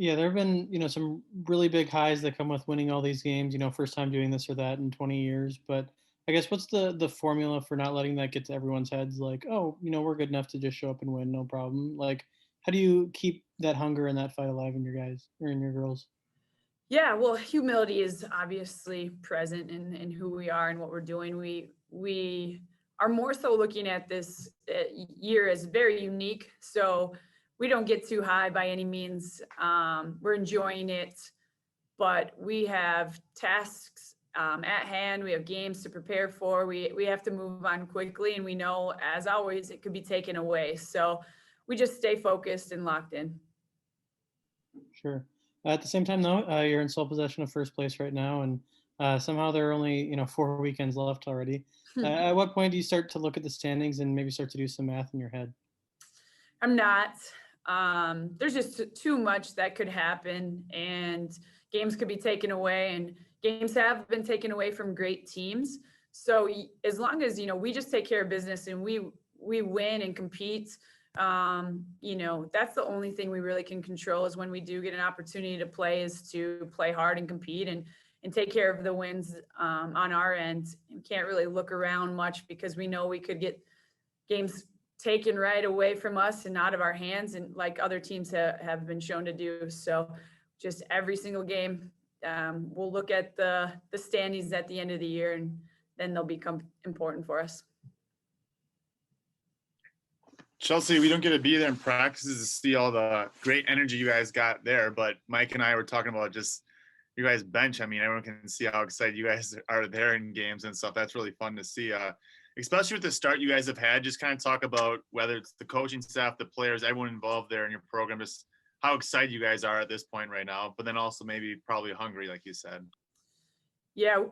Yeah, there have been, some really big highs that come with winning all these games, first time doing this or that in 20 years. But I guess what's the formula for not letting that get to everyone's heads? Like, oh, we're good enough to just show up and win, no problem. Like, how do you keep that hunger and that fight alive in your guys or in your girls? Yeah, well, humility is obviously present in who we are and what we're doing. We are more so looking at this year as very unique. So we don't get too high by any means. We're enjoying it, but we have tasks at hand. We have games to prepare for. We have to move on quickly, and we know, as always, it could be taken away. So we just stay focused and locked in. Sure. At the same time, though, you're in sole possession of first place right now, and somehow there are only 4 weekends left already. At what point do you start to look at the standings and maybe start to do some math in your head? I'm not. There's just too much that could happen, and games could be taken away, and games have been taken away from great teams. So as long as we just take care of business and we win and compete, that's the only thing we really can control. Is when we do get an opportunity to play, is to play hard and compete and take care of the wins on our end. We can't really look around much because we know we could get games taken right away from us and out of our hands, and like other teams have been shown to do. So just every single game, we'll look at the standings at the end of the year, and then they'll become important for us. Chelsea, we don't get to be there in practices to see all the great energy you guys got there, but Mike and I were talking about just you guys bench. I mean, everyone can see how excited you guys are there in games and stuff. That's really fun to see. Especially with the start you guys have had. Just kind of talk about whether it's the coaching staff, the players, everyone involved there in your program, just how excited you guys are at this point right now, but then also maybe probably hungry, like you said. Yeah,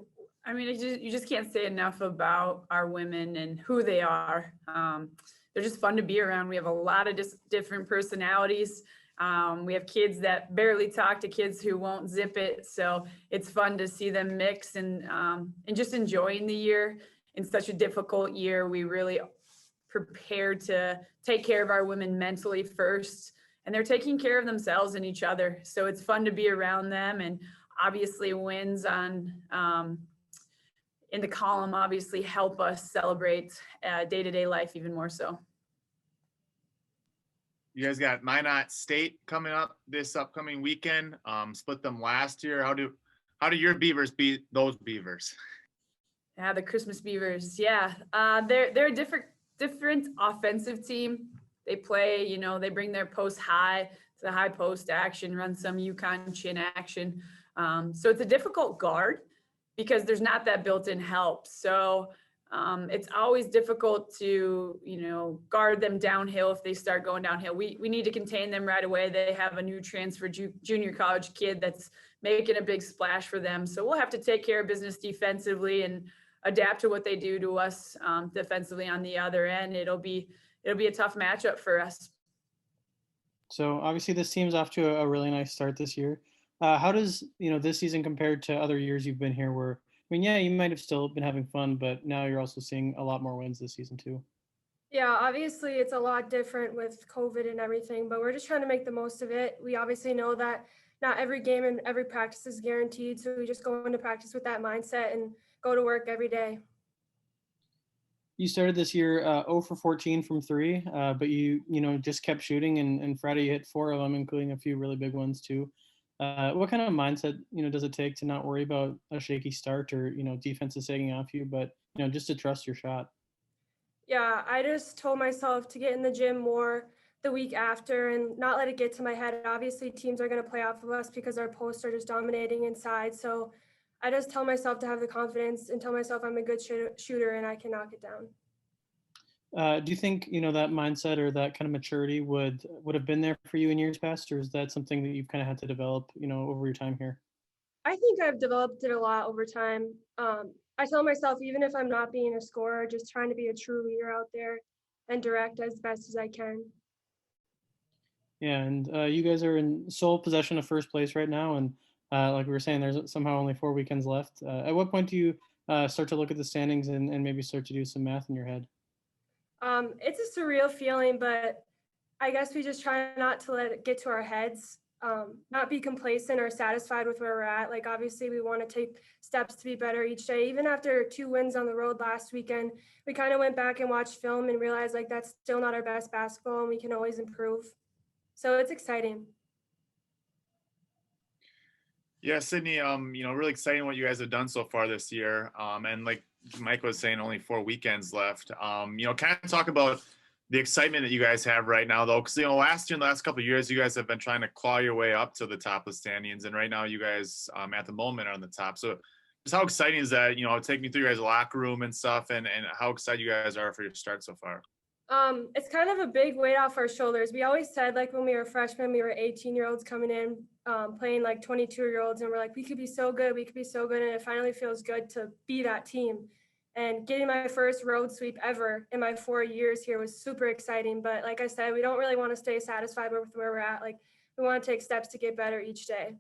I mean, you just can't say enough about our women and who they are. They're just fun to be around. We have a lot of different personalities. We have kids that barely talk to kids who won't zip it. So it's fun to see them mix and just enjoying the year. In such a difficult year, we really prepared to take care of our women mentally first, and they're taking care of themselves and each other. So it's fun to be around them, and obviously wins on in the column obviously help us celebrate day-to-day life even more so. You guys got Minot State coming up this upcoming weekend. Split them last year. How do your Beavers beat those Beavers? Yeah, the Christmas Beavers. Yeah, they're a different offensive team. They play, they bring their post high to the high post action, run some Yukon chin action. So it's a difficult guard because there's not that built-in help. So it's always difficult to, guard them downhill if they start going downhill. We need to contain them right away. They have a new transfer junior college kid that's making a big splash for them. So we'll have to take care of business defensively and adapt to what they do to us defensively on the other end. It'll be a tough matchup for us. So obviously this team's off to a really nice start this year. How does this season compared to other years you've been here? Where I mean, yeah, you might have still been having fun, but now you're also seeing a lot more wins this season too. Yeah, obviously it's a lot different with COVID and everything, but we're just trying to make the most of it. We obviously know that not every game and every practice is guaranteed, so we just go into practice with that mindset and go to work every day. You started this year 0 for 14 from 3, but you just kept shooting, and Friday you hit 4 of them, including a few really big ones too. What kind of mindset does it take to not worry about a shaky start or defense is sagging off you, but just to trust your shot? Yeah, I just told myself to get in the gym more the week after and not let it get to my head. Obviously, teams are going to play off of us because our posts are just dominating inside. So I just tell myself to have the confidence and tell myself I'm a good shooter and I can knock it down. Do you think that mindset or that kind of maturity would have been there for you in years past, or is that something that you've kind of had to develop over your time here? I think I've developed it a lot over time. I tell myself, even if I'm not being a scorer, just trying to be a true leader out there and direct as best as I can. Yeah, and you guys are in sole possession of first place right now, and like we were saying, there's somehow only 4 weekends left. At what point do you start to look at the standings and maybe start to do some math in your head? It's a surreal feeling, but I guess we just try not to let it get to our heads. not be complacent or satisfied with where we're at. Like, obviously we want to take steps to be better each day. Even after 2 wins on the road last weekend, we kind of went back and watched film and realized like that's still not our best basketball and we can always improve. So it's exciting. Yeah, Sydney, really exciting what you guys have done so far this year. And like Mike was saying, only 4 weekends left. Kind of talk about the excitement that you guys have right now, though, because last year, in the last couple of years, you guys have been trying to claw your way up to the top of the standings, and right now, you guys at the moment are on the top. So, just how exciting is that? Take me through your guys' locker room and stuff, and how excited you guys are for your start so far. It's kind of a big weight off our shoulders. We always said, like, when we were freshmen, we were 18-year-olds coming in, playing like 22-year-olds, and we're like, we could be so good, we could be so good, and it finally feels good to be that team. And getting my first road sweep ever in my 4 years here was super exciting. But like I said, we don't really want to stay satisfied with where we're at. Like, we want to take steps to get better each day.